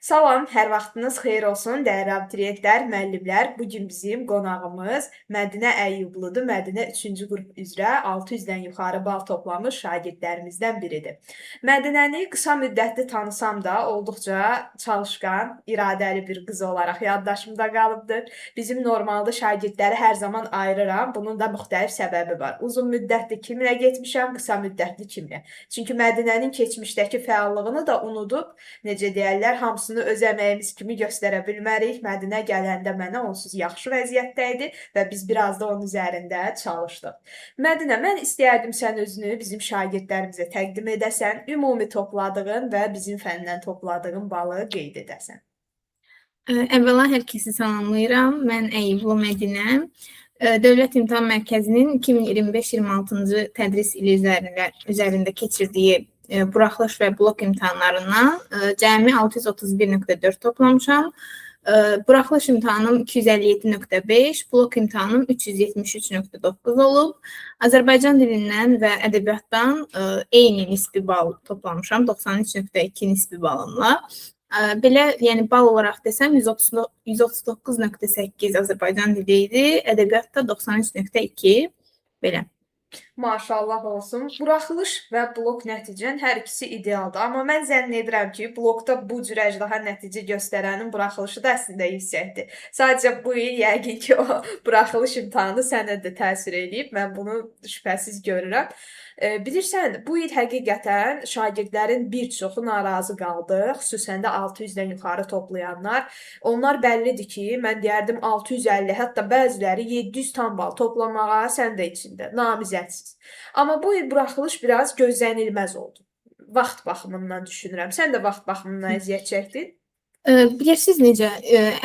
Salam, hər vaxtınız xeyir olsun, dəyərli abituriyentlər, müəllimlər. Bu gün bizim qonağımız Mədinə Əyyubludur. Mədinə 3-cü qrup üzrə 600-dən yuxarı bal toplamış şagirdlərimizdən biridir. Mədinəni qısa müddətli tanısam da, olduqca çalışqan, iradəli bir qız olaraq yaddaşımda qalıbdır. Bizim normalda şagirdləri hər zaman ayırıram. Bunun da müxtəlif səbəbi var. Uzun müddətli kiminlə getmişəm, qısa müddətli kiminlə. Çünki Mədinənin keçmişdəki fəallığını da unudub, necə deyərlər, hamısını öz əməyimiz kimi göstərə bilmərik. Mədinə gələndə mənə onsuz yaxşı vəziyyətdə idi və biz biraz da onun üzərində çalışdıq. Mədinə, mən istəyərdim sən özünü bizim şagirdlərimizə təqdim edəsən, ümumi topladığın və bizim fəndən topladığın balı qeyd edəsən. Əvvəla hər kəsi salamlayıram. Mən Əyyublu Mədinə. Dövlət İmtahan Mərkəzinin 2025-26-cı tədris ili üzərində keçirdiyi buraxılış və blok imtahanlarından cəmi 631.4 toplamışam. Buraxılış imtahanım 257.5, blok imtahanım 373.9 olub. Azərbaycan dilindən və ədəbiyyatdan eyni nisbi bal toplamışam, 93.2 nisbi balımla. Belə, yəni bal olaraq desəm 139.8 Azərbaycan dili idi, ədəbiyyatda 93.2 belə. Maşallah olsun. Buraxılış və blok nəticən hər ikisi idealdır. Amma mən zənn edirəm ki, blokda bu cür əjdaha nəticə göstərənin buraxılışı da əslində yüksəkdir. Sadəcə bu il yəqin ki, o buraxılış imtahanı sənə də təsir edib. Mən bunu şübhəsiz görürəm. Bilirsən, bu il həqiqətən şagirdlərin bir çoxu narazı qaldı, xüsusən də 600-dən yuxarı toplayanlar. Onlar bəllidir ki, mən deyərdim 650, hətta bəziləri 700 tam bal toplamağa sən də içində, namizədsiz. Amma bu il buraxılış biraz gözlənilməz oldu. Vaxt baxımından düşünürəm. Sən də vaxt baxımından əziyyət çəkdin? Bilirsiniz necə,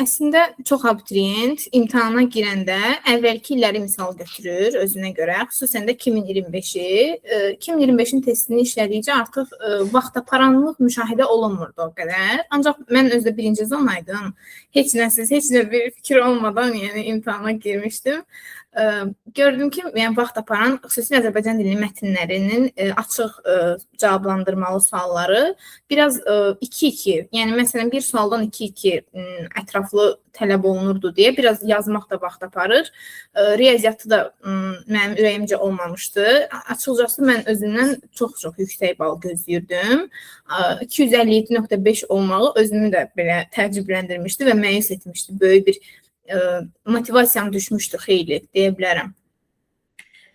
əslində çox abituriyent imtahana girəndə əvvəlki illəri misal götürür özünə görə, xüsusən də 2025-i. 2025-in testini işlədikcə artıq vaxtaparanlıq müşahidə olunmurdu o qədər. Ancaq mən özdə birinci zonaydım. Heç nəsiz, heç nə bir fikir olmadan yəni imtahana girmişdim. Gördüm ki, yəni vaxt aparan, xüsusilə Azərbaycan dili mətnlərinin açıq cavablandırmalı sualları biraz 2-2, yəni məsələn bir sualdan 2-2 ətraflı tələb olunurdu deyə biraz yazmaq da vaxt aparır. Riyaziyyatı da mənim ürəyimcə olmamışdı. Açıqcası mən özümdən çox yüksək bal gözləyirdim. 257.5 olmağı özümü də belə təəccübləndirmişdi və məyus etmişdi. Böyük bir motivasiyam düşmüşdü xeyli, deyə bilərəm.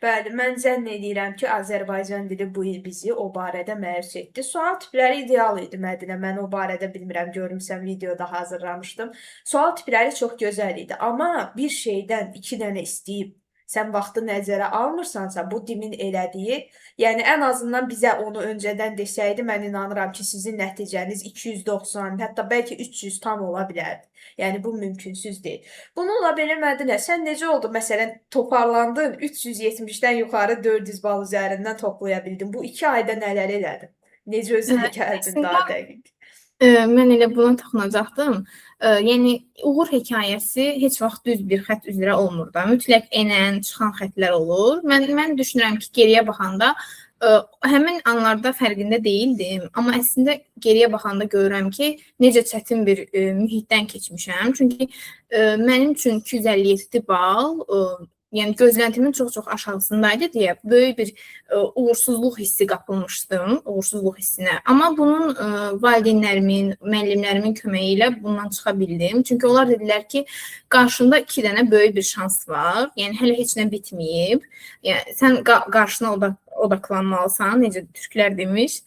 Bəli, mən zənn edirəm ki, Azərbaycan dili bu il bizi o barədə məyus etdi. Sual tipləri ideal idi, Mədinə. Mən o barədə bilmirəm, görmüsən, videoda hazırlamışdım. Sual tipləri çox gözəl idi. Amma bir şeydən 2 dənə istəyib, sən vaxtı nəzərə almırsansa, bu dimin elədiyi, yəni ən azından bizə onu öncədən desəydi, mən inanıram ki, sizin nəticəniz 290, hətta bəlkə 300 tam ola bilərdi. Yəni bu mümkünsüz deyil. Bununla belə Mədinə, sən necə oldu? Məsələn, toparlandın, 370-dən yuxarı 400 bal üzərindən toplaya bildin. Bu 2 ayda nələr elədin? Necə özünə gəldin daha dəqiq? Mən elə buna toxunacaqdım. Yəni, uğur hekayəsi heç vaxt düz bir xət üzrə olmur da. Mütləq enən, çıxan xətlər olur. Mən düşünürəm ki, geriyə baxanda həmin anlarda fərqində deyildim. Amma əslində geriyə baxanda görürəm ki, necə çətin bir mühitdən keçmişəm. Çünki mənim üçün 257 bal yəni gözləntimin çox aşağısındaydı deyə böyük bir uğursuzluq hissi qapılmışdım, uğursuzluq hissinə. Amma bunun valideynlərimin, müəllimlərimin köməyi ilə bundan çıxa bildim. Çünki onlar dedilər ki, qarşında 2 dənə böyük bir şans var. Yəni hələ heç nə bitməyib. Yəni sən qarşına odaklanmalısan, necə türklər demiş.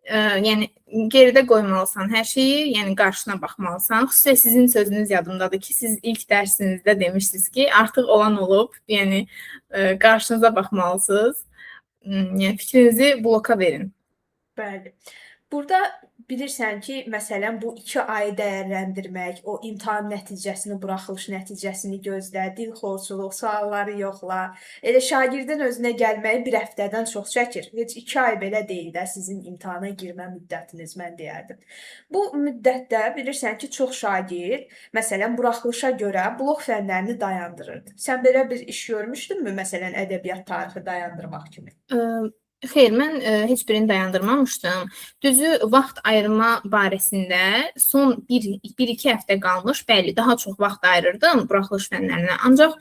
Yəni geridə qoymalısan hər şeyi, yəni qarşına baxmalısan. Xüsusilə sizin sözünüz yadımdadır ki, siz ilk dərsinizdə demişsiniz ki, artıq olan olub, yəni qarşınıza baxmalısınız. Yəni fikrinizi bloka verin. Bəli. Burada bilirsən ki, məsələn, bu 2 ayı dəyərləndirmək, o imtahan nəticəsini, buraxılış nəticəsini gözlə, dilxorçuluq, sualları yoxla. Elə şagirdin özünə gəlməyi 1 həftədən çox çəkir. Heç 2 ay belə deyil də sizin imtahana girmə müddətiniz, mən deyərdim. Bu müddətdə bilirsən ki, çox şagird, məsələn, buraxılışa görə blok fənlərini dayandırırdı. Sən belə bir iş görmüşdünmü, məsələn, ədəbiyyat tarixi dayandırmaq kimi? Xeyr, mən heç birini dayandırmamışdım. Düzü vaxt ayırma barəsində son 1-2 həftə qalmış, bəli, daha çox vaxt ayırırdım buraxılış fənlərinə. Ancaq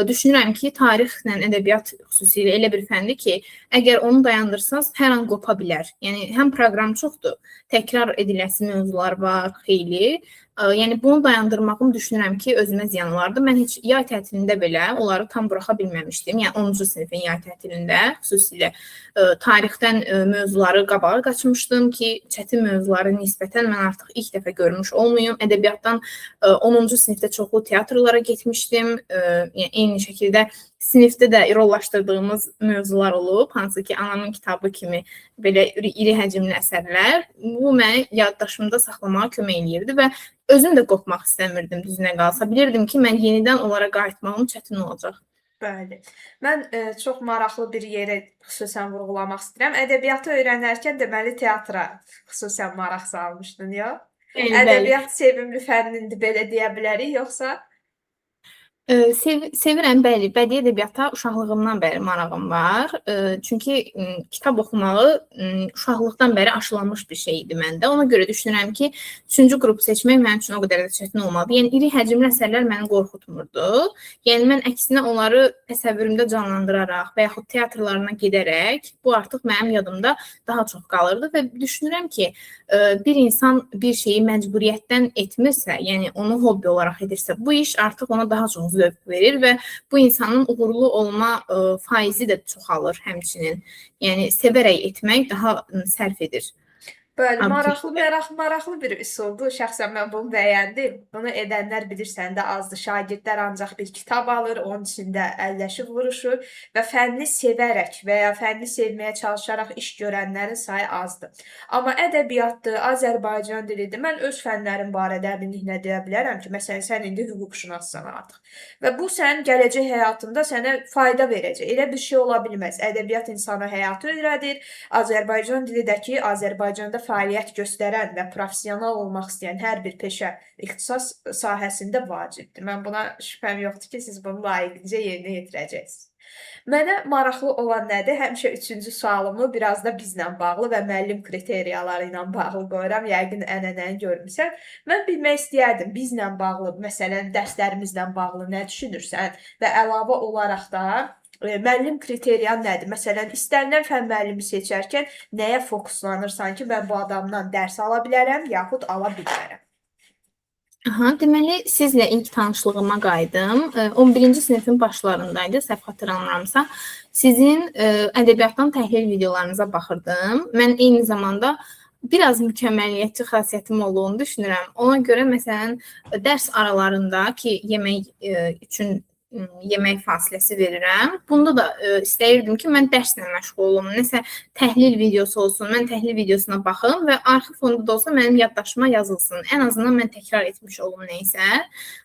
düşünürəm ki, tarixlə ədəbiyyat xüsusilə elə bir fəndir ki, əgər onu dayandırsaz, hər an qopa bilər. Yəni həm proqram çoxdur, təkrar ediləsi mövzular var, xeyli. Yəni bunu dayandırmağım düşünürəm ki, özümə ziyan olardı. Mən heç yay tətilində belə onları tam buraxa bilməmişdim. Yəni 10-cu sinifin yay tətilində xüsusilə tarixdən mövzuları qabağa qaçmışdım ki, çətin mövzuları nisbətən mən artıq ilk dəfə görmüş olmayım. Ədəbiyyatdan 10-cu sinifdə çoxlu teatrlara getmişdim. Yəni eyni şəkildə sinifdə də rollaşdırdığımız mövzular olub, hansı ki, anamın kitabı kimi belə iri həcmli əsərlər. Bu mənə yaddaşımda saxlamağa kömək eləyirdi və özüm də qopmaq istəmirdim düzünə qalsa. Bilirdim ki, mən yenidən onlara qayıtmağım çətin olacaq. Bəli. Mən çox maraqlı bir yerə xüsusən vurğulamaq istəyirəm. Ədəbiyyatı öyrənərkən deməli teatra xüsusən maraq salmışdın, ya? Bəli. Ədəbiyyat sevimli fənnindir, belə deyə bilərik, yoxsa? Sevirəm, bəli. Bədii ədəbiyyata uşaqlığımdan bəri marağım var. Çünki kitab oxumağı uşaqlıqdan bəri aşılanmış bir şey idi məndə. Ona görə düşünürəm ki, 3-cü qrupu seçmək mənim üçün o qədər də çətin olmadı. Yəni iri həcmli əsərlər məni qorxutmurdu. Yəni mən əksinə onları təsəvvürümdə canlandıraraq və yaxud teatrlarına gedərək bu artıq mənim yadımda daha çox qalırdı və düşünürəm ki, bir insan bir şeyi məcburiyyətdən etmirsə, yəni onu hobbi olaraq edirsə, bu iş artıq ona daha çox zövq verir və bu insanın uğurlu olma faizi də çoxalır həmçinin. Yəni sevərək etmək daha sərf edir. Bəli, maraqlı bir üsuldur. Şəxsən mən bunu bəyəndim. Bunu edənlər bilirsən də azdır. Şagirdlər ancaq bir kitab alır, onun içində əlləşib vuruşur və fənni sevərək və ya fənni sevməyə çalışaraq iş görənlərin sayı azdır. Amma ədəbiyyatdır, Azərbaycan dilidir. Mən öz fənlərim barədə əminliklə deyə bilərəm ki, məsələn, sən indi hüquqşünassan artıq. Və bu sənin gələcək həyatında sənə fayda verəcək. Elə bir şey ola bilməz. Ədəbiyyat insana həyatı öyrədir. Azərbaycan dili də ki, Azərbaycanda fəaliyyət göstərən və professional olmaq istəyən hər bir peşə ixtisas sahəsində vacibdir. Mən buna şübhəm yoxdur ki, siz bunu layiqincə yerinə yetirəcəksiniz. Mənə maraqlı olan nədir? Həmişə 3-cü sualımı biraz da bizlə bağlı və müəllim kriteriyaları ilə bağlı qoyuram. Yəqin ənənəni görmüsən. Mən bilmək istəyərdim bizlə bağlı, məsələn, dərslərimizlə bağlı nə düşünürsən və əlavə olaraq da müəllim kriteriyan nədir? Məsələn, istənilən fən müəllimi seçərkən nəyə fokuslanırsan ki, mən bu adamdan dərs ala bilərəm, yaxud ala bilmərəm? Deməli, sizlə ilk tanışlığıma qayıdım. 11-ci sinifin başlarındaydı, səhv xatırlamıramsa. Sizin ədəbiyyatdan təhlil videolarınıza baxırdım. Mən eyni zamanda biraz mükəmməliyyətçi xasiyyətim olduğunu düşünürəm. Ona görə, məsələn, dərs aralarında ki, yemək üçün yemək fasiləsi verirəm. Bunda da istəyirdim ki, mən dərslə məşğul olum. Nəsə təhlil videosu olsun, mən təhlil videosuna baxım və arxi fonda da olsa mənim yaddaşıma yazılsın. Ən azından mən təkrar etmiş olum neysə,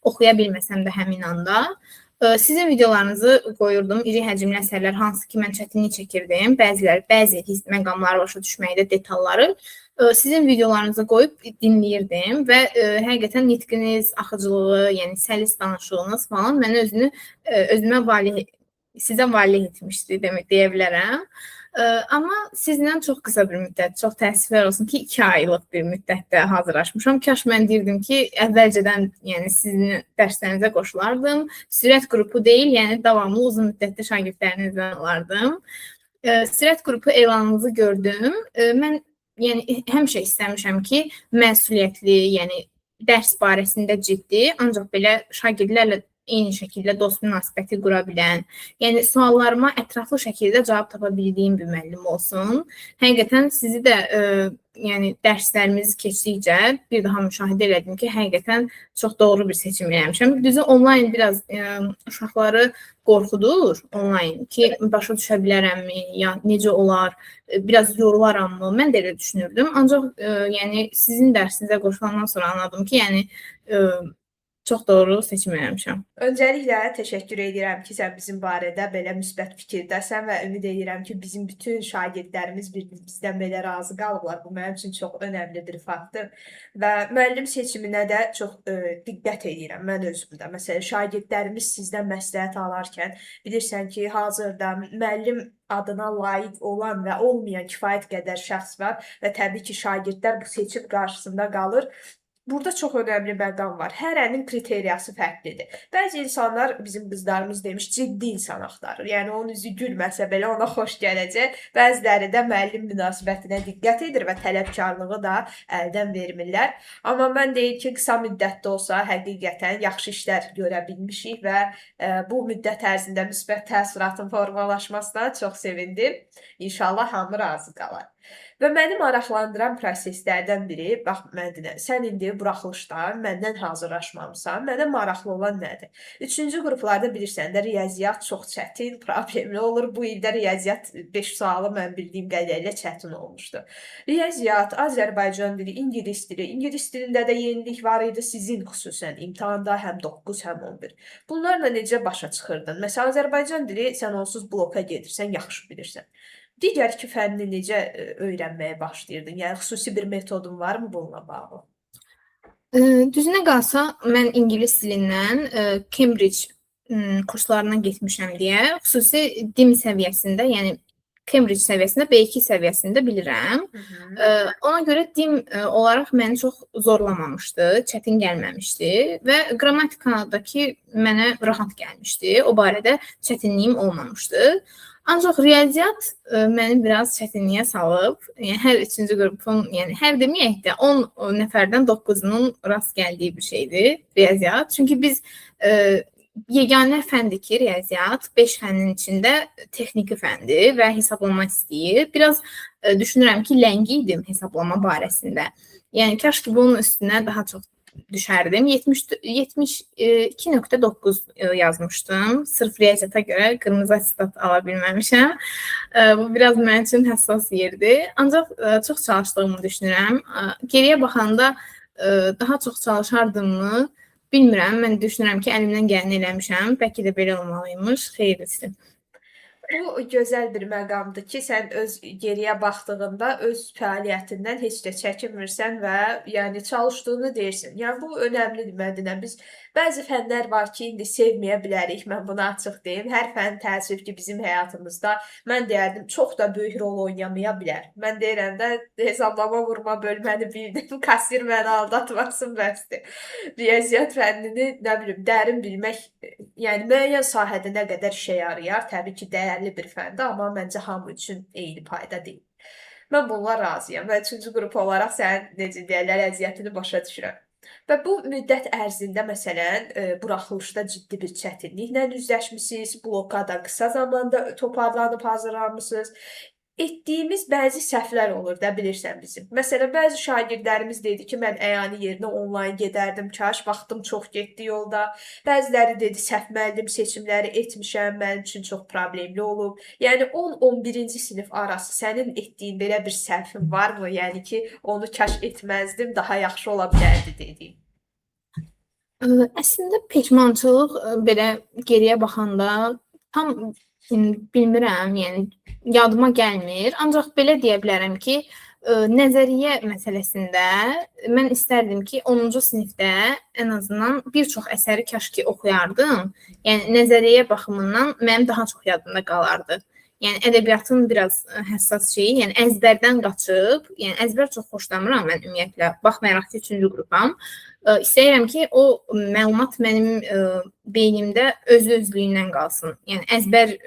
oxuya bilməsəm də həmin anda. Sizin videolarınızı qoyurdum, iri həcmli əsərlər, hansı ki, mən çətinlik çəkirdim. Bəzi məqamları başa düşməkdə detalları sizin videolarınızı qoyub dinləyirdim və həqiqətən nitqiniz, axıcılığı, yəni səlis danışığınız falan mənə sizə valih etmişdi deyə bilərəm. Amma sizlə çox qısa bir müddət, çox təəssüflər olsun ki, 2 aylıq bir müddətdə hazırlaşmışam. Kaş mən deyirdim ki, əvvəlcədən yəni sizin dərslərinizə qoşulardım. Sürət qrupu deyil, yəni davamlı uzun müddətli şagirdlərinizdən olardım. Sürət qrupu elanınızı gördüm. Mən yəni həmişə istəmişəm ki, məsuliyyətli, yəni dərs barəsində ciddi, ancaq belə şagirdlərlə eyni şəkildə dost münasibəti qura bilən, yəni suallarıma ətraflı şəkildə cavab tapa bildiyim bir müəllim olsun. Həqiqətən sizi də yəni dərslərimiz keçdikcə bir daha müşahidə elədim ki, həqiqətən çox doğru bir seçim eləmişəm. Düzü onlayn biraz uşaqları qorxudur onlayn ki, başa düşə bilərəmmi, ya necə olar, biraz yorularamı? Mən də elə düşünürdüm. Ancaq yəni sizin dərsinizə qoşulandan sonra anladım ki, yəni çox doğru seçim eləmişəm. Öncəliklə təşəkkür edirəm ki, sən bizim barədə belə müsbət fikirdəsən və ümid edirəm ki, bizim bütün şagirdlərimiz bizdən belə razı qalıblar. Bu mənim üçün çox önəmli bir faktdır və müəllim seçiminə də çox diqqət edirəm mən özümdə. Məsələn, şagirdlərimiz sizdən məsləhət alarkən bilirsən ki, hazırda müəllim adına layiq olan və olmayan kifayət qədər şəxs var və təbii ki, şagirdlər bu seçim qarşısında qalır. Burada çox önəmli məqam var. Hərənin kriteriyası fərqlidir. Bəzi insanlar, bizim qızlarımız demiş, ciddi insan axtarır. Yəni, onun üzü gülməsə belə ona xoş gələcək. Bəziləri də müəllim münasibətinə diqqət edir və tələbkarlığı da əldən vermirlər. Amma mən deyir ki, qısa müddətdə olsa, həqiqətən yaxşı işlər görə bilmişik və bu müddət ərzində müsbət təəssüratın formalaşmasına çox sevindim. İnşallah hamı razı qalar. Və məni maraqlandıran proseslərdən biri, bax Mədinə, sən indi buraxılışda məndən hazırlaşmamısan, mənə maraqlı olan nədir? 3-cü qruplarda bilirsən də riyaziyyat çox çətin, problemli olur. Bu ildə riyaziyyat 5 sualı mən bildiyim qədərilə çətin olmuşdu. Riyaziyyat, Azərbaycan dili, İngilis dili, İngilis dilində də yenilik var idi sizin xüsusən imtahanda həm 9, həm 11. Bunlarla necə başa çıxırdın? Məsələn, Azərbaycan dili sən onsuz bloka gedirsən, yaxşı bilirsən. Digər iki fənni necə öyrənməyə başlayırdın? Yəni, xüsusi bir metodun varmı bununla bağlı? Düzünə qalsa, mən ingilis dilindən Cambridge kurslarına getmişəm deyə, xüsusi dim səviyyəsində, yəni Cambridge səviyyəsində, B2 səviyyəsində bilirəm. Ona görə dim olaraq məni çox zorlamamışdı, çətin gəlməmişdi və qrammatikadakı mənə rahat gəlmişdi. O barədə çətinliyim olmamışdı. Ancaq riyaziyyat məni biraz çətinliyə salıb. Yəni hər 3-cü qrupun, yəni hər deməyək də 10 nəfərdən 9-unun rast gəldiyi bir şeydir riyaziyyat. Çünki biz yeganə fəndir ki, riyaziyyat 5 fənnin içində texniki fəndir və hesablama istəyir. Biraz düşünürəm ki, ləngi idim hesablama barəsində. Yəni kaş ki bunun üstünə daha çox düşərdim. 72.9 yazmışdım. Sırf riyaziyyata görə qırmızı attestat ala bilməmişəm. Bu biraz mənim üçün həssas yerdir. Ancaq çox çalışdığımı düşünürəm. Geriyə baxanda daha çox çalışardımmı bilmirəm. Mən düşünürəm ki, əlimdən gələni eləmişəm. Bəlkə də belə olmalıymış. Xeyirlisin. Bu gözəl bir məqamdır ki, sən öz geriyə baxdığında öz fəaliyyətindən heç də çəkinmirsən və yəni çalışdığını deyirsən. Yəni bu önəmlidir Mədinə. Biz bəzi fənlər var ki, indi sevməyə bilərik. Mən bunu açıq deyim. Hər fən təəssüf ki, bizim həyatımızda mən deyərdim çox da böyük rol oynamaya bilər. Mən deyirəm də hesablama vurma bölməni bildim. Kassir məni aldatmasın bəsdir. Riyaziyyat fənnini nə bilim dərin bilmək, yəni müəyyən sahədə nə qədər işə yarayar. Təbii ki, dəyərli bir fəndir, amma məncə hamı üçün eyni payda deyil. Mən bununla razıyam və 3-cü qrup olaraq sənin necə deyərlər, əziyyətini başa düşürəm. Və bu müddət ərzində, məsələn, buraxılışda ciddi bir çətinliklə üzləşmisiniz, blokada qısa zamanda toparlanıb hazırlanmısınız. Etdiyimiz bəzi səhvlər olur da, bilirsən bizim. Məsələn, bəzi şagirdlərimiz dedi ki, mən əyani yerinə onlayn gedərdim, kaş, vaxtım çox getdi yolda. Bəziləri dedi, səhv müəllim seçimləri etmişəm, mənim üçün çox problemli olub. Yəni, 10-11-ci sinif arası sənin etdiyin belə bir səhvin varmı? Yəni ki, onu kaş etməzdim, daha yaxşı ola bilərdi dediyim. Əslində, peşmançılıq belə geriyə baxanda tam bilmirəm, yəni yadıma gəlmir. Ancaq belə deyə bilərəm ki, nəzəriyyə məsələsində mən istərdim ki, 10-cu sinifdə ən azından bir çox əsəri kaş ki oxuyardım. Yəni nəzəriyyə baxımından mənim daha çox yadımda qalardı. Yəni ədəbiyyatın biraz həssas şeyi, yəni əzbərdən qaçıb, yəni əzbər çox xoşlamıram mən ümumiyyətlə, baxmayaraq ki, 3-cü qrupam. İstəyirəm ki, o məlumat mənim beynimdə öz-özlüyündən qalsın. Yəni əzbər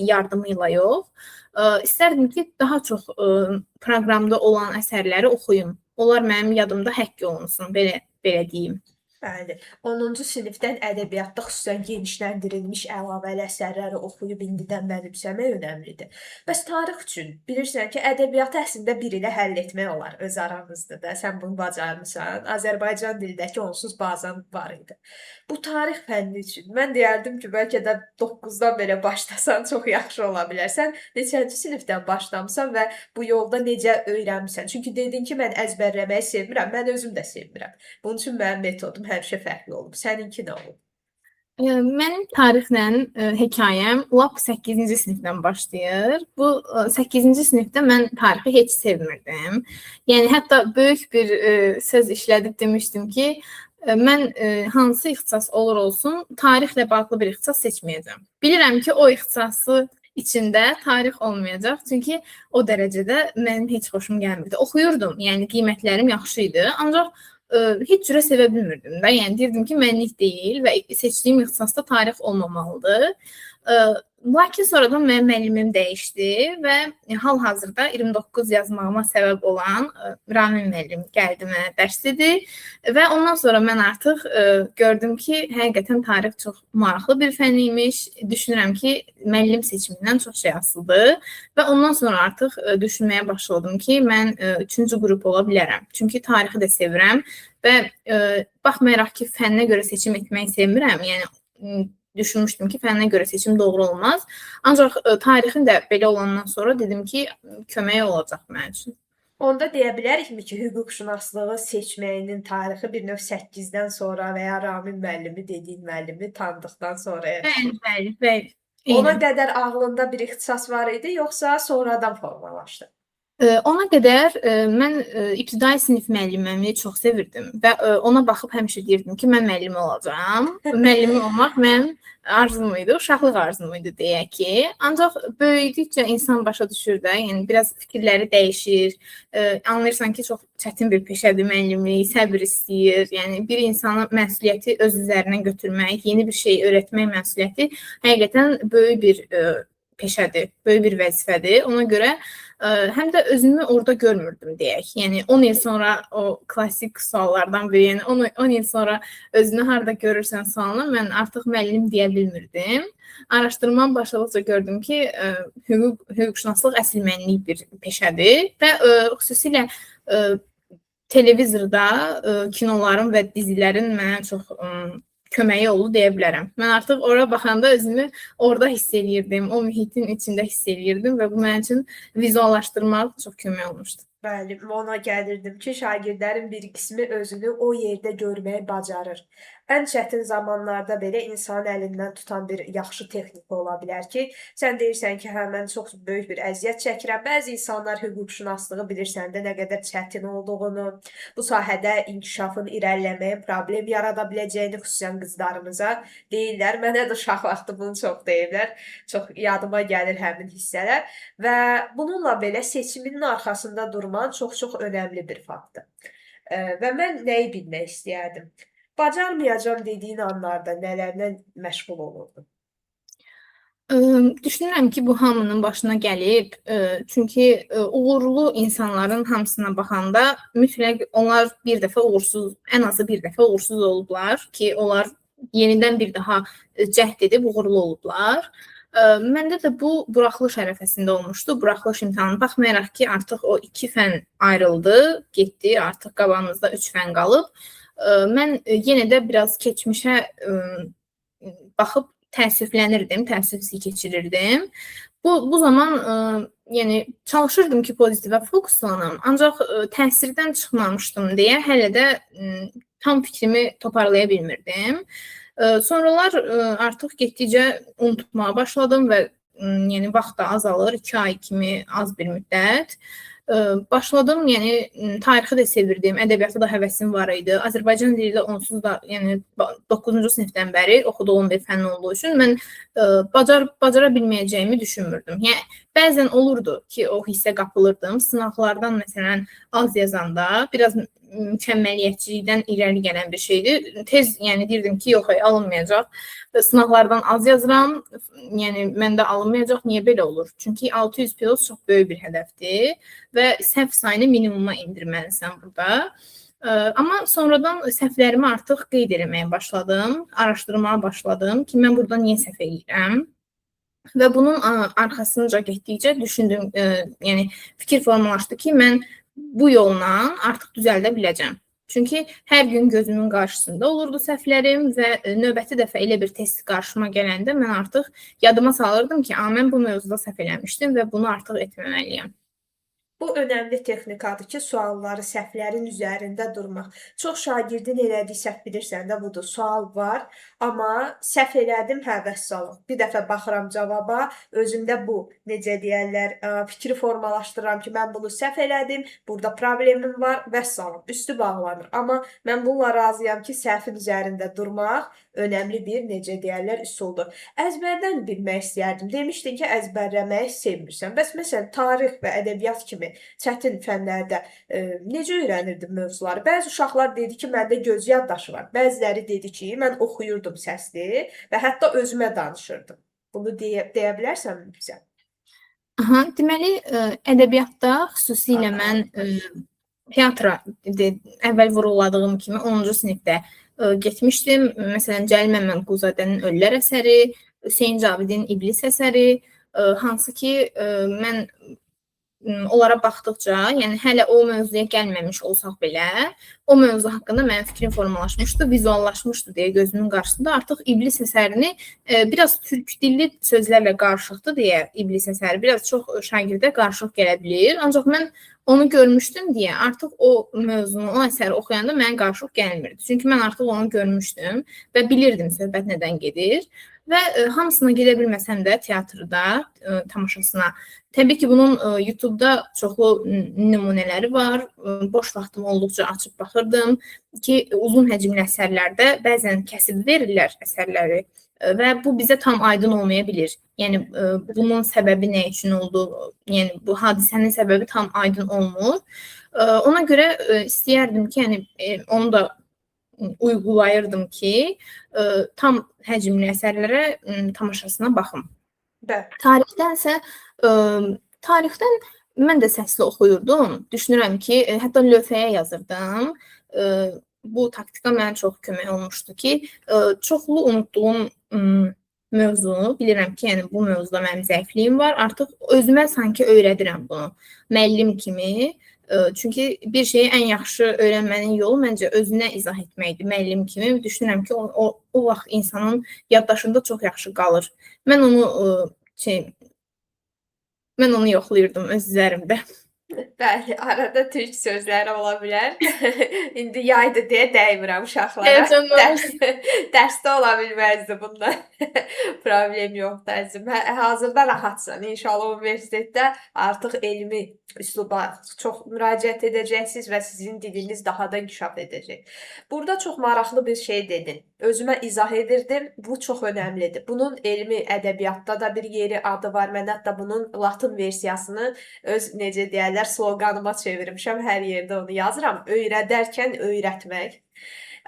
yardımı ilə yox. İstərdim ki, daha çox proqramda olan əsərləri oxuyum. Onlar mənim yadımda həkk olunsun, belə deyim. Bəli. 10-cu sinifdən ədəbiyyatda xüsusən genişləndirilmiş əlavəli əsərləri oxuyub indidən mənimsəmək önəmlidir. Bəs tarix üçün bilirsən ki, ədəbiyyatı əslində bir ilə həll etmək olar öz aramızda da. Sən bunu bacarmısan. Azərbaycan dilindəki onsuz bazan var idi. Bu tarix fənni üçün mən deyərdim ki, bəlkə də 9-dan belə başlasan çox yaxşı ola bilər. Sən neçənci sinifdən başlamısan və bu yolda necə öyrənmisən? Çünki dedin ki, mən əzbərləməyi sevmirəm. Mən özüm də sevmirəm. Bunun üçün mənim metodum həmişə fərqli olub. Səninki nə olub? Mənim tarixlə hekayəm lap 8-ci sinifdən başlayır. Bu 8-ci sinifdə mən tarixi heç sevmirdim. Yəni hətta böyük bir söz işlədib demişdim ki, mən hansı ixtisas olur olsun, tarixlə bağlı bir ixtisas seçməyəcəm. Bilirəm ki, o ixtisası içində tarix olmayacaq, çünki o dərəcədə mənim heç xoşum gəlmirdi. Oxuyurdum, yəni qiymətlərim yaxşı idi, ancaq heç cürə sevə bilmirdim də. Yəni deyirdim ki, mənlik deyil və seçdiyim ixtisasda tarix olmamalıdır. Lakin sonradan mənim müəllimim dəyişdi və hal-hazırda 29 yazmağıma səbəb olan Ramin müəllim gəldi mənə dərs dedi və ondan sonra mən artıq gördüm ki, həqiqətən tarix çox maraqlı bir fənn imiş. Düşünürəm ki, müəllim seçimindən çox şey asılıdır və ondan sonra artıq düşünməyə başladım ki, mən 3-cü qrup ola bilərəm. Çünki tarixi də sevirəm və baxmayaraq ki, fənnə görə seçim etməyi sevmirəm. Yəni düşünmüşdüm ki, fənnə görə seçim doğru olmaz. Ancaq tarixin də belə olandan sonra dedim ki, kömək olacaq mənim üçün. Onda deyə bilərikmi ki, hüquqşünaslığı seçməyinin tarixi bir növ 8-dən sonra və ya Ramin müəllimi dediyin müəllimi tanıdıqdan sonra yaşanır? Bəli. Ona qədər ağlında bir ixtisas var idi, yoxsa sonradan formalaşdı? Ona qədər mən ibtidai sinif müəllimimi çox sevirdim və ona baxıb həmişə deyirdim ki, mən müəllim olacağam. Müəllim olmaq mənim arzum idi, uşaqlıq arzum idi deyək ki. Ancaq böyüdükcə insan başa düşür də, yəni biraz fikirləri dəyişir. Anlayırsan ki, çox çətin bir peşədir müəllimlik, səbr istəyir. Yəni bir insana məsuliyyəti öz üzərinə götürmək, yeni bir şey öyrətmək məsuliyyəti həqiqətən böyük bir peşədir, böyük bir vəzifədir. Ona görə həm də özümü orada görmürdüm deyək. Yəni 10 il sonra o klassik suallardan biri, yəni 10 il sonra özünü harda görürsən sualına mən artıq müəllim deyə bilmirdim. Araşdırmam başladıqca gördüm ki, hüquqşünaslıq əsl mənlik bir peşədir və xüsusilə televizorda kinoların və dizilərin mənə çox köməyi oldu deyə bilərəm. Mən artıq ora baxanda özümü orada hiss eləyirdim, o mühitin içində hiss eləyirdim və bu mənim üçün vizuallaşdırmaq çox kömək olmuşdu. Bəli, ona gəlirdim ki, şagirdlərin bir qismi özünü o yerdə görməyi bacarır. Ən çətin zamanlarda belə insanın əlindən tutan bir yaxşı texnika ola bilər ki, sən deyirsən ki, hə, mən çox böyük bir əziyyət çəkirəm. Bəzi insanlar hüquqşünaslığı bilirsən də nə qədər çətin olduğunu, bu sahədə inkişafın, irəliləməyə problem yarada biləcəyini xüsusən qızlarımıza deyirlər. Mənə də uşaq vaxtı bunu çox deyirlər. Çox yadıma gəlir həmin hissələr və bununla belə seçiminin arxasında durman çox-çox önəmli bir faktdır. Və mən nəyi bilmək istəyərdim? Bacarmayacağam dediyin anlarda nələrlə məşğul olurdun? Düşünürəm ki, bu hamının başına gəlib. Çünki uğurlu insanların hamısına baxanda mütləq onlar bir dəfə uğursuz, ən azı bir dəfə uğursuz olublar ki, onlar yenidən bir daha cəhd edib uğurlu olublar. Məndə də bu buraxılış ərəfəsində olmuşdu. Buraxılış imtahanı baxmayaraq ki, artıq o 2 fənn ayrıldı, getdi, artıq qabağımızda 3 fənn qalıb. Mən yenə də biraz keçmişə baxıb təəssüflənirdim, təəssüfsüz keçirirdim. Bu zaman yəni çalışırdım ki, pozitivə fokuslanam, ancaq təsirdən çıxmamışdım deyə hələ də tam fikrimi toparlaya bilmirdim. Sonralar artıq getdikcə unutmağa başladım və yəni vaxt da azalır, 2 ay kimi az bir müddət. Başladım, yəni tarixi də sevirdim, ədəbiyyata da həvəsim var idi. Azərbaycan dili ilə onsuz da, yəni 9-cu sinifdən bəri oxuduğum bir fənn olduğu üçün mən bacara bilməyəcəyimi düşünmürdüm. Yəni bəzən olurdu ki, o hissə qapılırdım. Sınaqlardan məsələn az yazanda, biraz mükəmməliyyətçilikdən irəli gələn bir şeydir. Tez, yəni deyirdim ki, yox, alınmayacaq. Sınaqlardan az yazıram, yəni məndə alınmayacaq. Niyə belə olur? Çünki 600 pilot çox böyük bir hədəfdir və səhv sayını minimuma indirməlisən burada. Amma sonradan səhvlərimi artıq qeyd etməyə başladım, araşdırmağa başladım ki, mən burada niyə səhv edirəm? Və bunun arxasınca getdikcə düşündüm, yəni fikir formalaşdı ki, mən bu yolla artıq düzəldə biləcəm. Çünki hər gün gözümün qarşısında olurdu səhvlərim və növbəti dəfə elə bir test qarşıma gələndə mən artıq yadıma salırdım ki, mən bu mövzuda səhv eləmişdim və bunu artıq etməməliyəm. Bu önəmli texnikadır ki, sualları səhvlərin üzərində durmaq. Çox şagirdin elədiyi səhv bilirsən də budur. Sual var, amma səhv elədim, hə vəssalam. Bir dəfə baxıram cavaba, özümdə bu, necə deyərlər, fikri formalaşdırıram ki, mən bunu səhv elədim, burada problemim var, vəssalam. Üstü bağlanır. Amma mən bununla razıyam ki, səhvin üzərində durmaq önəmli bir, necə deyərlər, üsuldur. Əzbərdən bilmək istəyərdim. Demişdin ki, əzbərləməyi sevmirsən. Bəs məsələn, tarix və ədəbiyyat kimi çətin fənlərdə necə öyrənirdin mövzuları? Bəzi uşaqlar dedi ki, məndə göz yaddaşı var. Bəziləri dedi ki, mən oxuyurdum səsli və hətta özümə danışırdım. Bunu deyə bilərsənmi bizə? Aha, deməli, ədəbiyyatda xüsusilə mən teatra əvvəl vurğuladığım kimi 10-cu sinifdə getmişdim. Məsələn, Cəlil Məmmədquluzadənin Ölülər əsəri, Hüseyn Cavidin İblis əsəri, hansı ki, mən onlara baxdıqca, yəni hələ o mövzuya gəlməmiş olsaq belə, o mövzu haqqında mənim fikrim formalaşmışdı, vizuallaşmışdı deyə gözümün qarşısında. Artıq İblis əsərini biraz türk dilli sözlərlə qarışıqdır deyə İblis əsəri biraz çox şagirdə qarışıq gələ bilir. Ancaq mən onu görmüşdüm deyə artıq o mövzunu, o əsəri oxuyanda mənə qarışıq gəlmirdi. Çünki mən artıq onu görmüşdüm və bilirdim söhbət nədən gedir. Və hamısına gedə bilməsəm də teatrda, tamaşasına. Təbii ki, bunun YouTube-da çoxlu nümunələri var. Boş vaxtım olduqca açıb baxırdım ki, uzun həcmli əsərlərdə bəzən kəsib verirlər əsərləri və bu bizə tam aydın olmaya bilir. Yəni, bunun səbəbi nə üçün oldu, yəni bu hadisənin səbəbi tam aydın olmur. Ona görə istəyərdim ki, yəni onu da uyğulayırdım ki, tam həcmli əsərlərə tamaşasına baxım. Tarixdən mən də səsli oxuyurdum. Düşünürəm ki, hətta lövhəyə yazırdım. Bu taktika mənə çox kömək olmuşdu ki, çoxlu unutduğum mövzunu bilirəm ki, yəni bu mövzuda mənim zəifliyim var. Artıq özümə sanki öyrədirəm bunu. Müəllim kimi. Çünki bir şeyi ən yaxşı öyrənmənin yolu məncə özünə izah etməkdir. Müəllim kimi düşünürəm ki, o vaxt insanın yaddaşında çox yaxşı qalır. Mən onu yoxlayırdım öz üzərimdə. Bəli, arada türk sözləri ola bilər. İndi yaydı deyə dəymirəm uşaqlara. Dərsdə ola bilməzdi bunlar. Problem yoxdur əzizim. Hazırda rahatsan. İnşallah universitetdə artıq elmi üsluba çox müraciət edəcəksiniz və sizin diliniz daha da inkişaf edəcək. Burada çox maraqlı bir şey dedin. Özümə izah edirdim. Bu çox önəmlidir. Bunun elmi ədəbiyyatda da bir yeri, adı var. Mən hətta bunun latın versiyasını öz, necə deyərlər, sloqanıma çevirmişəm. Hər yerdə onu yazıram. Öyrədərkən öyrətmək.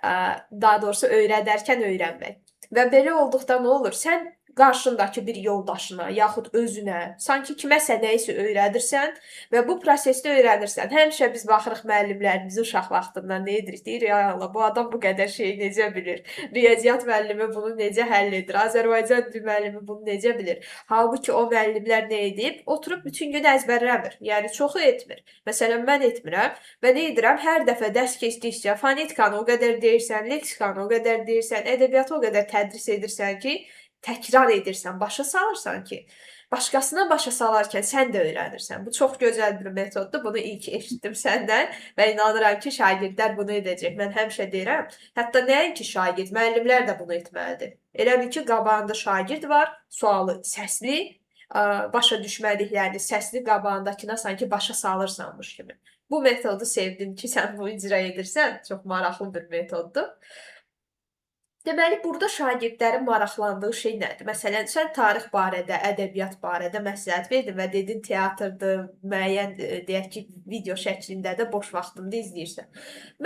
Daha doğrusu öyrədərkən öyrənmək. Və belə olduqda nə olur? Sən qarşındakı bir yoldaşına, yaxud özünə, sanki kiməsə nəyisə öyrədirsən və bu prosesdə öyrənirsən. Həmişə biz baxırıq müəllimlərimizi uşaq vaxtından nə edirik? Deyir, ya Allah, bu adam bu qədər şeyi necə bilir? Riyaziyyat müəllimi bunu necə həll edir? Azərbaycan dil müəllimi bunu necə bilir? Halbuki o müəllimlər nə edib? Oturub bütün gün əzbərləmir. Yəni çoxu etmir. Məsələn, mən etmirəm və nə edirəm? Hər dəfə dərs keçdikcə fonetikanı o qədər deyirsən, leksikanı o qədər deyirsən, ədəbiyyatı o qədər tədris edirsən ki, təkrar edirsən, başa salırsan ki, başqasına başa salarkən sən də öyrənirsən. Bu çox gözəl bir metoddur. Bunu ilk eşitdim səndən və inanıram ki, şagirdlər bunu edəcək. Mən həmişə deyirəm, hətta nəinki şagird, müəllimlər də bunu etməlidir. Elə bil ki, qabağında şagird var, sualı səsli, başa düşmədiklərini səsli qabağındakına sanki başa salırsanmış kimi. Bu metodu sevdim ki, sən bunu icra edirsən. Çox maraqlı bir metoddur. Deməli, burada şagirdlərin maraqlandığı şey nədir? Məsələn, sən tarix barədə, ədəbiyyat barədə məsləhət verdin və dedin teatrdır, müəyyən, deyək ki, video şəklində də boş vaxtında izləyirsən.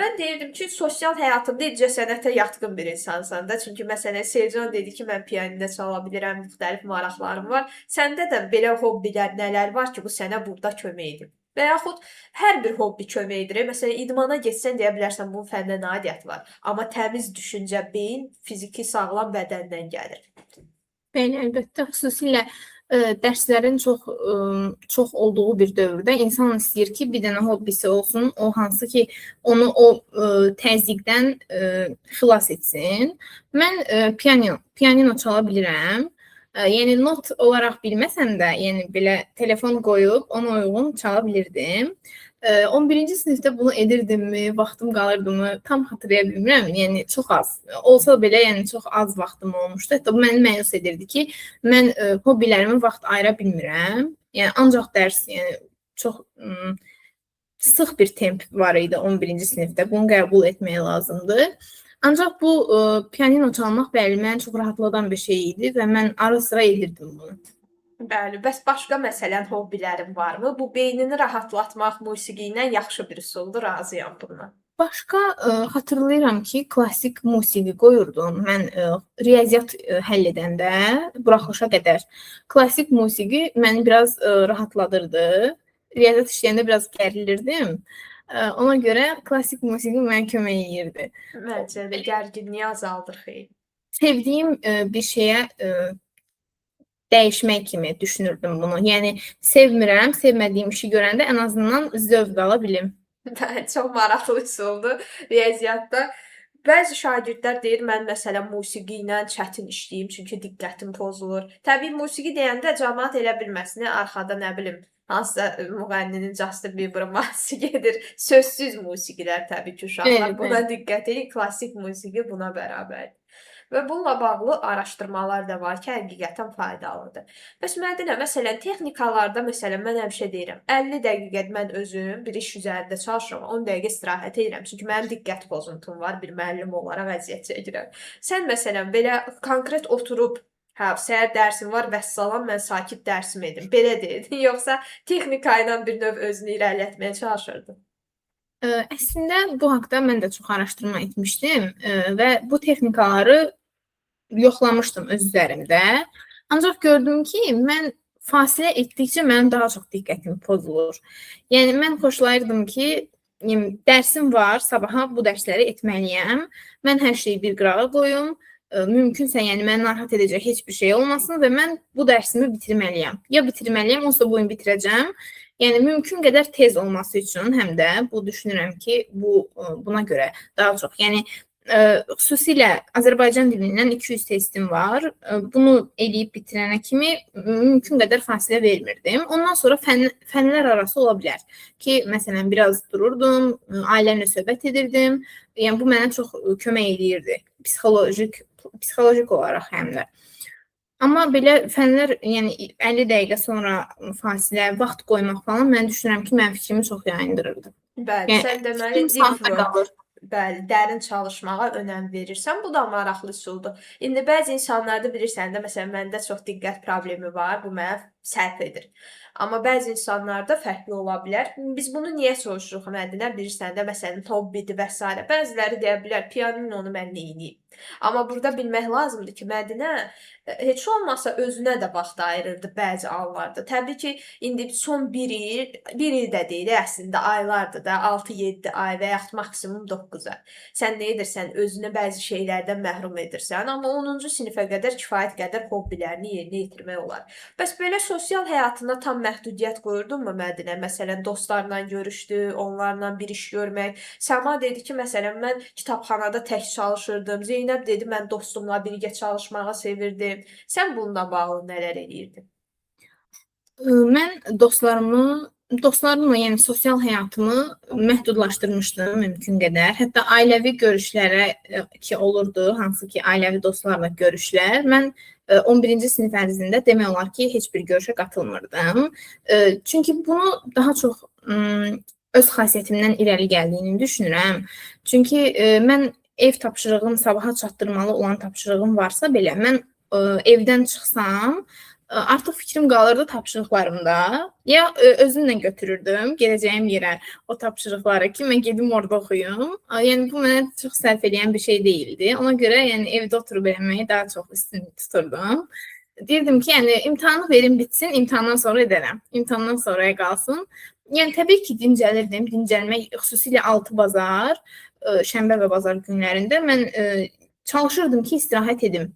Mən deyirdim ki, sosial həyatımda incəsənətə yatqın bir insansan da. Çünki məsələn, Sevcan dedi ki, mən pianində çala bilirəm, müxtəlif maraqlarım var. Səndə də belə hobbilər nələr var ki, bu sənə burada kömək edib? Və yaxud hər bir hobbi kömək edir. Məsələn, idmana getsən deyə bilərsən, bunun fəndən aidiyyəti var. Amma təmiz düşüncə, beyin fiziki sağlam bədəndən gəlir. Bəli, əlbəttə, xüsusilə dərslərin çox olduğu bir dövrdə insan istəyir ki, bir dənə hobbisi olsun, o hansı ki, onu o təzyiqdən xilas etsin. Mən pianino çala bilirəm. Yəni not olaraq bilməsəm də, yəni belə telefon qoyub ona uyğun çala bilirdim. 11-ci sinifdə bunu edirdimmi, vaxtım qalırdımı tam xatırlaya bilmirəm. Yəni çox az. Olsa belə, yəni çox az vaxtım olmuşdu. Hətta bu məni məyus edirdi ki, mən hobbilərimə vaxt ayıra bilmirəm. Yəni ancaq dərs, yəni çox sıx bir temp var idi 11-ci sinifdə. Bunu qəbul etmək lazımdır. Ancaq bu pianino çalmaq bəli məni çox rahatladan bir şey idi və mən ara sıra edirdim bunu. Bəli, bəs başqa məsələn hobbilərin varmı? Bu beynini rahatlatmaq musiqi ilə yaxşı bir üsuldur, razıyam bundan. Başqa xatırlayıram ki, klassik musiqi qoyurdum. Mən riyaziyyat həll edəndə buraxılışa qədər klassik musiqi məni biraz rahatladırdı. Riyaziyyat işləyəndə biraz gərilirdim. Ona görə klassik musiqi mənə kömək edirdi. Məncə də gərginliyi azaldır xeyli. Sevdiyim bir şeyə dəyişmək kimi düşünürdüm bunu. Yəni sevmirəm, sevmədiyim işi görəndə ən azından zövq ala bilim. Çox maraqlı üsuldur riyaziyyatda. Bəzi şagirdlər deyir, mən məsələn musiqi ilə çətin işləyim, çünki diqqətim pozulur. Təbii musiqi deyəndə cəmaət elə bilməsin, arxada nə bilim, hansısa müğənninin Justin Bieber mahnısı gedir. Sözsüz musiqilər təbii ki, uşaqlar Evet, buna diqqət edin, klassik musiqi buna bərabərdir. Və bununla bağlı araşdırmalar da var ki, həqiqətən faydalıdır. Bəs Mədinə, məsələn, texnikalarda, məsələn, mən həmişə deyirəm, 50 dəqiqə mən özüm bir iş üzərində çalışıram, 10 dəqiqə istirahət edirəm. Çünki mənim diqqət pozuntum var, bir müəllim olaraq əziyyət çəkirəm. Sən məsələn belə konkret oturub, hə, səhər dərsim var, vəssalam, mən sakit dərsimi edim. Belə deyirdin, yoxsa texnika ilə bir növ özünü irəlilətməyə çalışırdın? Əslində bu haqda mən də çox araşdırma etmişdim və bu texnikaları yoxlamışdım öz üzərimdə. Ancaq gördüm ki, mən fasilə etdikcə mənim daha çox diqqətim pozulur. Yəni mən xoşlayırdım ki, dərsim var, sabaha bu dərsləri etməliyəm. Mən hər şeyi bir qırağa qoyum. Mümkünsə, yəni məni narahat edəcək heç bir şey olmasın və mən bu dərsimi bitirməliyəm. Ya bitirməliyəm, onsuz da bu gün bitirəcəm. Yəni mümkün qədər tez olması üçün həm də bu düşünürəm ki, buna görə daha çox. Yəni xüsusilə Azərbaycan dilindən 200 testim var. Bunu eləyib bitirənə kimi mümkün qədər fasilə vermirdim. Ondan sonra fənlər arası ola bilər ki, məsələn, biraz dururdum, ailəmlə söhbət edirdim. Yəni bu mənə çox kömək edirdi, psixolojik olaraq həm də. Amma belə fənlər, yəni 50 dəqiqə sonra fasilə, vaxt qoymaq falan mən düşünürəm ki, mənim fikrimi çox yayındırırdı. Bəli, Yəni sən deməli saatda qalır. Bəli, dərin çalışmağa önəm verirsən. Bu da maraqlı üsuldur. İndi bəzi insanlarda bilirsən də, məsələn, məndə çox diqqət problemi var, bu mənə sərf edir. Amma bəzi insanlarda fərqli ola bilər. Biz bunu niyə soruşuruq Mədinə? Bilirsən də, məsələn, hobbidir və s. Bəziləri deyə bilər, pianinonu mən neyniyim? Amma burada bilmək lazımdır ki, Mədinə heç olmasa özünə də vaxt ayırırdı bəzi anlarda. Təbii ki, indi son bir il də deyil, əslində aylardır da, 6-7 ay və yaxud maksimum 9 ay. Sən nə edirsən, özünə bəzi şeylərdən məhrum edirsən, amma 10-cu sinifə qədər kifayət qədər hobbilərini yerinə yetirmək olar. Bəs belə sosial həyatında tam məhdudiyyət qoyurdunmu Mədinə? Məsələn, dostlarla görüşdü, onlarla bir iş görmək. Səma dedi ki, məsələn, mən kitabxanada tək çalışırdım. Zeynəb dedi, mən dostumla birgə çalışmağı sevirdim. Sən bununla bağlı nələr edirdin? Mən dostlarımla, yəni sosial həyatımı məhdudlaşdırmışdım mümkün qədər. Hətta ailəvi görüşlərə ki olurdu, hansı ki ailəvi dostlarla görüşlər. Mən 11-ci sinif ərzində demək olar ki, heç bir görüşə qatılmırdım. Çünki bunu daha çox öz xasiyyətimdən irəli gəldiyini düşünürəm. Çünki mən ev tapşırığım, sabaha çatdırmalı olan tapşırığım varsa belə, mən evdən çıxsam, artıq fikrim qalırdı tapşırıqlarımda. Ya özümlə götürürdüm gedəcəyim yerə o tapşırıqları ki, mən gedim orada oxuyum. Yəni bu mənə çox sərf edən bir şey deyildi. Ona görə yəni evdə oturub eləməyi daha çox üstün tuturdum. Deyirdim ki, yəni imtahanı verim bitsin, imtahandan sonra edərəm. İmtahandan sonraya qalsın. Yəni təbii ki, dincəlirdim. Dincəlmək xüsusilə 6 bazar, şənbə və bazar günlərində mən çalışırdım ki, istirahət edim.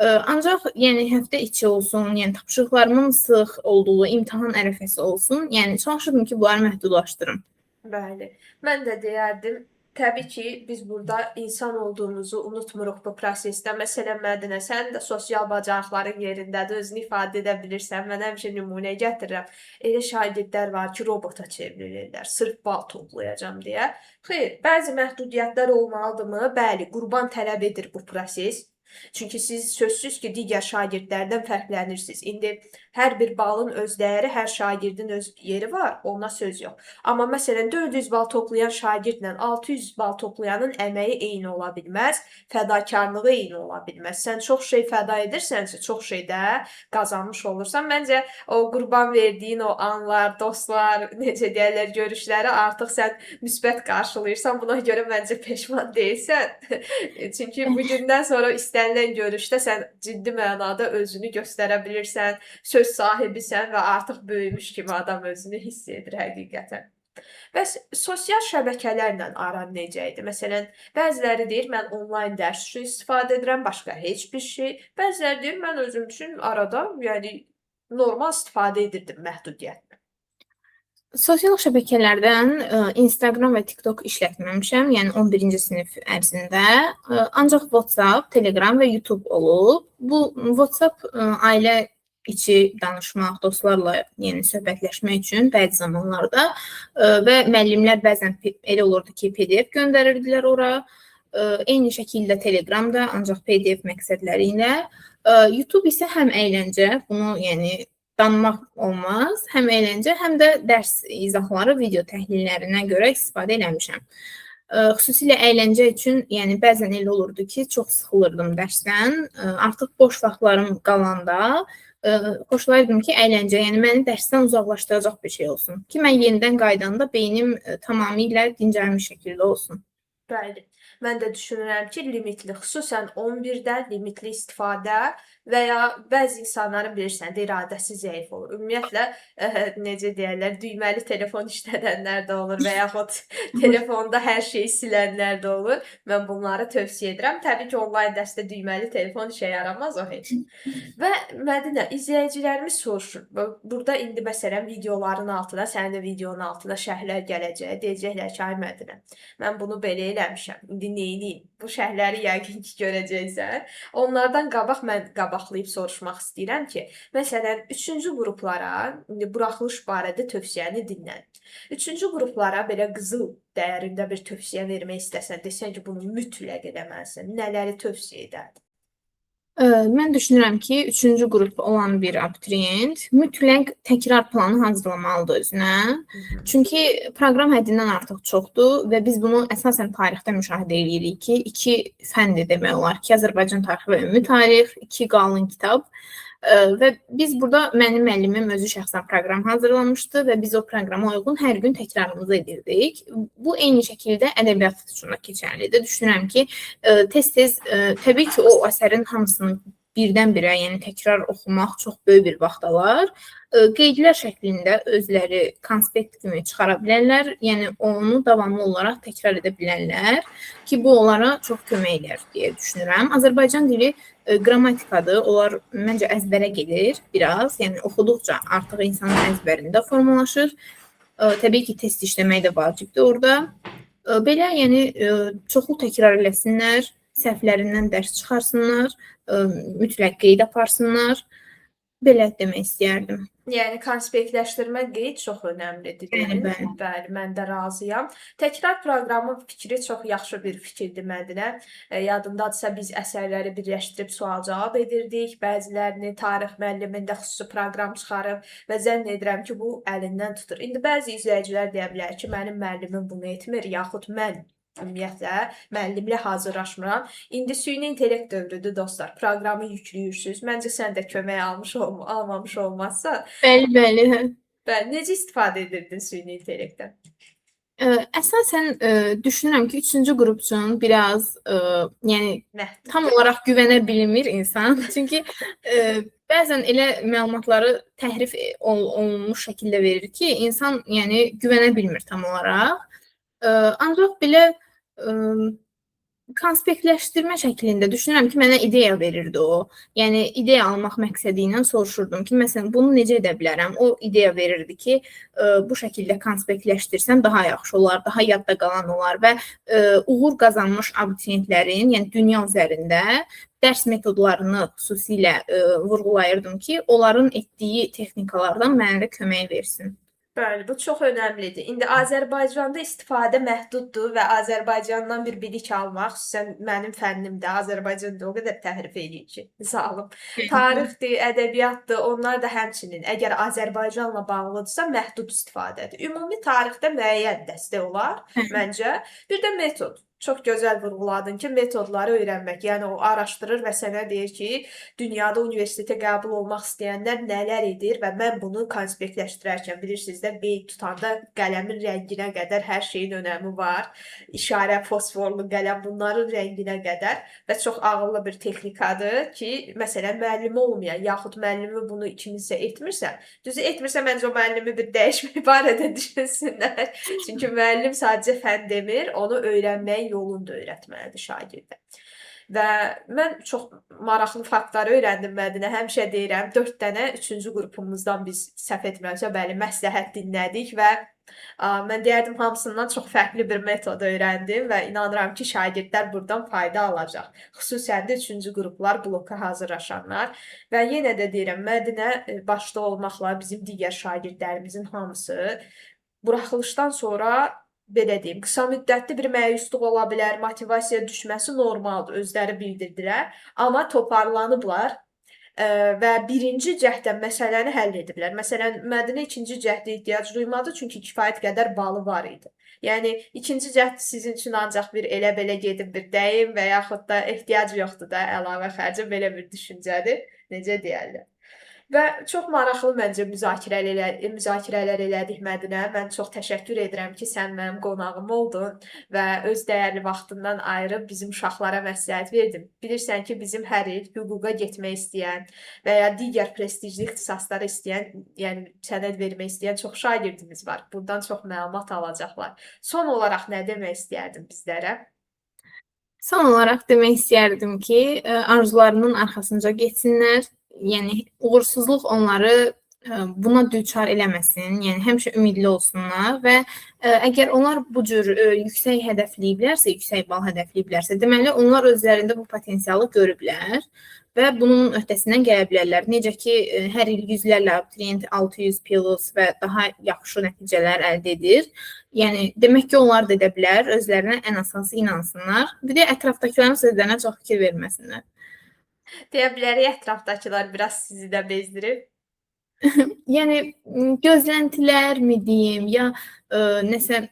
Ancaq yəni həftə içi olsun, yəni tapşırıqlarımın sıx olduğu imtahan ərəfəsi olsun, yəni çalışırdım ki, bunları məhdudlaşdırım. Bəli. Mən də deyərdim, Təbii ki, biz burada insan olduğumuzu unutmuruq bu prosesdə. Məsələn, Mədinə, sən də sosial bacarıqların yerindədir, özünü ifadə edə bilirsən. Mən həmişə nümunə gətirirəm. Elə şagirdlər var ki, robota çevrilirlər, sırf bal toplayacam deyə. Xeyr, bəzi məhdudiyyətlər olmalıdırmı? Bəli, qurban tələb edir bu proses. Çünki siz sözsüz ki, digər şagirdlərdən fərqlənirsiniz. İndi hər bir balın öz dəyəri, hər şagirdin öz yeri var, ona söz yox. Amma məsələn 400 bal toplayan şagirdlə 600 bal toplayanın əməyi eyni ola bilməz, fədakarlığı eyni ola bilməz. Sən çox şey fəda edirsənsə, çox şey də qazanmış olursan. Məncə o qurban verdiyin o anlar, dostlar, necə deyirlər, görüşləri artıq sən müsbət qarşılayırsan. Buna görə məncə peşman deyilsən. Çünki bu gündən sonra istənilən görüşdə sən ciddi mənada özünü göstərə bilirsən, söz sahibisən və artıq böyümüş kimi adam özünü hiss edir həqiqətən. Bəs sosial şəbəkələrlə aran necə idi? Məsələn, bəziləri deyir, mən onlayn dərs üçün istifadə edirəm, başqa heç bir şey. Bəziləri deyir, mən özüm üçün arada, yəni normal istifadə edirdim məhdudiyyətlə. Sosial şəbəkələrdən Instagram və TikTok işlətməmişəm, yəni 11-ci sinif ərzində. Ancaq WhatsApp, Telegram və YouTube olub. Bu WhatsApp ailə içi danışmaq, dostlarla yəni söhbətləşmək üçün bəzi zamanlarda və müəllimlər bəzən elə olurdu ki, PDF göndərirdilər ora. Eyni şəkildə Telegramda, ancaq PDF məqsədləri ilə. YouTube isə həm əyləncə, bunu yəni danmaq olmaz, həm əyləncə, həm də dərs izahları, video təhlillərinə görə istifadə eləmişəm. Xüsusilə əyləncə üçün, yəni bəzən elə olurdu ki, çox sıxılırdım dərsdən. Artıq boş vaxtlarım qalanda xoşlayırdım ki, əyləncə, yəni məni dərsdən uzaqlaşdıracaq bir şey olsun. Ki, mən yenidən qaydanda beynim tamamilə dincəlmiş şəkildə olsun. Bəli. Mən də düşünürəm ki, limitli, xüsusən 11-də limitli istifadə və ya bəzi insanların bilirsən də iradəsi zəif olur. Ümumiyyətlə, necə deyərlər, düyməli telefon işlədənlər də olur və yaxud telefonda hər şeyi silənlər də olur. Mən bunları tövsiyə edirəm. Təbii ki, onlayn dərsdə düyməli telefon işə yaramaz o heç. Və Mədinə, izləyicilərimiz soruşur. Burada indi məsələn videoların altına, sənin də videonun altına şərhlər gələcək. Deyəcəklər ki, ay Mədinə, mən bunu belə eləmişəm. İndi neyliyim? Bu şərhləri yəqin ki, görəcəksən. Onlardan qabaq mən qabaqlayıb soruşmaq istəyirəm ki, məsələn, 3-cü qruplara, indi buraxılış barədə tövsiyəni dinlən. 3-cü qruplara belə qızıl dəyərində bir tövsiyə vermək istəsən, desən ki, bunu mütləq eləməlisən. Nələri tövsiyə edərdin? Mən düşünürəm ki, 3-cü qrup olan bir abituriyent mütləq təkrar planı hazırlamalıdır özünə. Çünki proqram həddindən artıq çoxdur və biz bunu əsasən tarixdə müşahidə edirik ki, 2 fəndir demək olar ki, Azərbaycan tarixi və ümumi tarix, 2 qalın kitab. Və biz burada mənim müəllimim özü şəxsən proqram hazırlamışdı və biz o proqrama uyğun hər gün təkrarımızı edirdik. Bu eyni şəkildə ədəbiyyat üçün də keçərlidir. Düşünürəm ki, tez-tez təbii ki, o əsərin hamısını birdən-birə, yəni təkrar oxumaq çox böyük bir vaxt alar. Qeydlər şəklində özləri konspekt kimi çıxara bilərlər, yəni onu davamlı olaraq təkrar edə bilərlər ki, bu onlara çox kömək edir deyə düşünürəm. Azərbaycan dili qrammatikadır, onlar məncə əzbərə gedir biraz, yəni oxuduqca artıq insanın əzbərində formalaşır. Təbii ki, test işləmək də vacibdir orada. Belə, yəni çoxlu təkrar eləsinlər, səhvlərindən dərs çıxarsınlar, mütləq qeyd aparsınlar. Belə demək istəyərdim. Yəni konspektləşdirmə qeyd çox önəmlidir. Bəli, mən də razıyam. Təkrar proqramı fikri çox yaxşı bir fikirdir Mədinə. Yadımdadırsa biz əsərləri birləşdirib sual-cavab edirdik. Bəzilərini tarix müəllimində xüsusi proqram çıxarıb və zənn edirəm ki, bu əlindən tutur. İndi bəzi izləyicilər deyə bilər ki, mənim müəllimim bunu etmir, yaxud mən ümumiyyətlə müəllimlə hazırlaşmıram. İndi süni intellekt dövrüdür dostlar. Proqramı yüklüyürsüz. Məncə sən də kömək almamış olmazsan. Bəli. Bəli, necə istifadə edirdin süni intellektdən? Əsasən düşünürəm ki, 3-cü qrup üçün biraz yəni tam olaraq güvənə bilmir insan. Çünki bəzən elə məlumatları təhrif olunmuş şəkildə verir ki, insan yəni güvənə bilmir tam olaraq. Ancaq belə konspektləşdirmə şəklində düşünürəm ki, mənə ideya verirdi o. Yəni ideya almaq məqsədi ilə soruşurdum ki, məsələn, bunu necə edə bilərəm? O ideya verirdi ki, bu şəkildə konspektləşdirsən daha yaxşı olar, daha yadda qalan olar və uğur qazanmış abituriyentlərin, yəni dünya üzərində dərs metodlarını xüsusilə vurğulayırdım ki, onların etdiyi texnikalardan mənə də kömək versin. Bəli, bu çox önəmlidir. İndi Azərbaycanda istifadə məhduddur və Azərbaycandan bir bilik almaq, xüsusən mənim fənnimdə Azərbaycanda o qədər təhrif eləyir ki, zalım. Tarixdir, ədəbiyyatdır, onlar da həmçinin əgər Azərbaycanla bağlıdırsa məhdud istifadədir. Ümumi tarixdə müəyyən dəstək olar məncə. Bir də metod. Çox gözəl vurğuladın ki, metodları öyrənmək. Yəni o araşdırır və sənə deyir ki, dünyada universitetə qəbul olmaq istəyənlər nələr edir və mən bunu konspektləşdirərkən bilirsiniz də qeyd tutanda qələmin rənginə qədər hər şeyin önəmi var. İşarə, fosforlu qələm bunların rənginə qədər və çox ağıllı bir texnikadır ki, məsələn müəllimi olmayan yaxud müəllimi bunu kimsə etmirsə, düzü etmirsə məncə o müəllimi bir dəyişmək barədə düşünsünlər. Çünki müəllim sadəcə fən demir, onu öyrənməyin yolunu da öyrətməlidir şagirdə. Və mən çox maraqlı faktları öyrəndim Mədinə. Həmişə deyirəm, 4 dənə 3-cü qrupumuzdan biz səhv etmirəmsə, bəli, məsləhət dinlədik və mən deyərdim hamısından çox fərqli bir metod öyrəndim və inanıram ki, şagirdlər buradan fayda alacaq. Xüsusən də 3-cü qruplar, bloka hazırlaşanlar və yenə də deyirəm, Mədinə başda olmaqla bizim digər şagirdlərimizin hamısı buraxılışdan sonra belə deyim, qısa müddətli bir məyusluq ola bilər, motivasiya düşməsi normaldır, özləri bildirdilər. Amma toparlanıblar və birinci cəhddən məsələni həll ediblər. Məsələn, Mədinə ikinci cəhdə ehtiyac duymadı, çünki kifayət qədər balı var idi. Yəni, ikinci cəhd sizin üçün ancaq bir elə-belə gedib bir dəyim və yaxud da ehtiyac yoxdur da əlavə xərcə, belə bir düşüncədir. Necə deyərlər? Və çox maraqlı məncə müzakirələr elədik Mədinə. Mən çox təşəkkür edirəm ki, sən mənim qonağım oldun və öz dəyərli vaxtından ayırıb bizim uşaqlara məsləhət verdin. Bilirsən ki, bizim hər il hüquqa getmək istəyən və ya digər prestijli ixtisasları istəyən, yəni sənəd vermək istəyən çox şagirdimiz var. Buradan çox məlumat alacaqlar. Son olaraq nə demək istəyərdin bizlərə? Son olaraq demək istəyərdim ki, arzularının arxasınca getsinlər. Yəni uğursuzluq onları buna düçar eləməsin. Yəni həmişə ümidli olsunlar və əgər onlar bu cür yüksək hədəfləyiblərsə, yüksək bal hədəfləyiblərsə, deməli onlar özlərində bu potensialı görüblər və bunun öhdəsindən gələ bilərlər. Necə ki, hər il yüzlərlə abituriyent 600 plus və daha yaxşı nəticələr əldə edir. Yəni demək ki, onlar da edə bilər, özlərinə ən əsası inansınlar. Bir də ətrafdakıların sözlərinə çox fikir verməsinlər. Deyə bilərik, ətrafdakılar biraz sizi də bezdirib. Yəni gözləntilər mi deyim, ya nəsə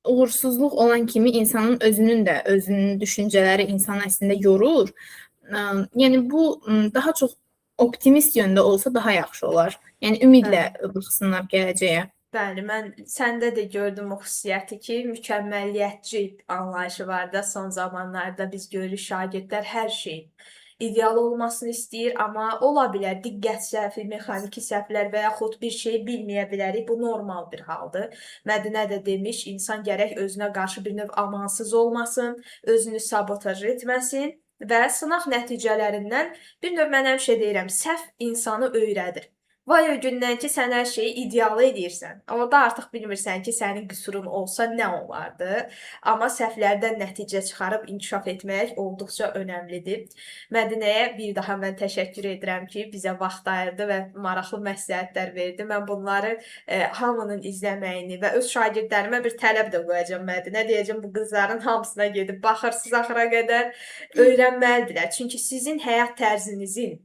uğursuzluq olan kimi insanın özünün düşüncələri insanı əslində yorur. Yəni bu daha çox optimist yöndə olsa daha yaxşı olar. Yəni ümidlə baxsınlar gələcəyə. Bəli, mən səndə də gördüm o xüsusiyyəti ki, mükəmməliyyətçi anlayışı var da son zamanlarda biz görürük şagirdlər hər şeyin ideal olmasını istəyir, amma ola bilər diqqət səhvi, mexaniki səhvlər və yaxud bir şey bilməyə bilərik. Bu normal bir haldır. Mədinə də demiş, insan gərək özünə qarşı bir növ amansız olmasın, özünü sabotaj etməsin və sınaq nəticələrindən bir növ mən həmişə deyirəm, səhv insanı öyrədir. Vay o gündən ki, sən hər şeyi ideal edirsən. Orada artıq bilmirsən ki, sənin qüsurun olsa nə olardı. Amma səhvlərdən nəticə çıxarıb inkişaf etmək olduqca önəmlidir. Mədinəyə bir daha mən təşəkkür edirəm ki, bizə vaxt ayırdı və maraqlı məsləhətlər verdi. Mən bunları hamının izləməyini və öz şagirdlərimə bir tələb də qoyacağam Mədinə. Deyəcəm, bu qızların hamısına gedib baxırsınız axıra qədər öyrənməlidirlər. Çünki sizin həyat tərzinizin,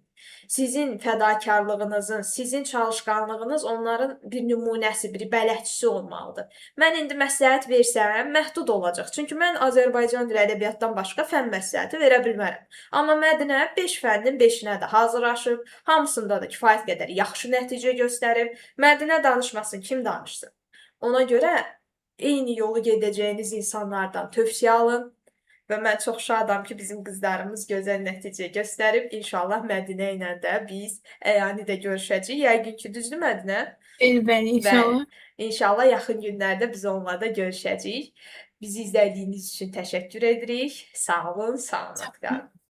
sizin fədakarlığınızın, sizin çalışqanlığınız onların bir nümunəsi, bir bələdçisi olmalıdır. Mən indi məsləhət versəm, məhdud olacaq. Çünki mən Azərbaycan dili ədəbiyyatdan başqa fənn məsləhəti verə bilmərəm. Amma Mədinə 5 fənnin 5-nə də hazırlaşıb, hamısında da kifayət qədər yaxşı nəticə göstərib. Mədinə danışmasın, kim danışsın? Ona görə eyni yolu gedəcəyiniz insanlardan tövsiyə alın. Və mən çox şadam ki, bizim qızlarımız gözəl nəticə göstərib. İnşallah Mədinə ilə də biz əyanidə görüşəcəyik. Yəqin ki, düzdür Mədinə? Bəli, inşallah. İnşallah yaxın günlərdə biz onunla da görüşəcəyik. Bizi izlədiyiniz üçün təşəkkür edirik. Sağ olun, salamat qalın.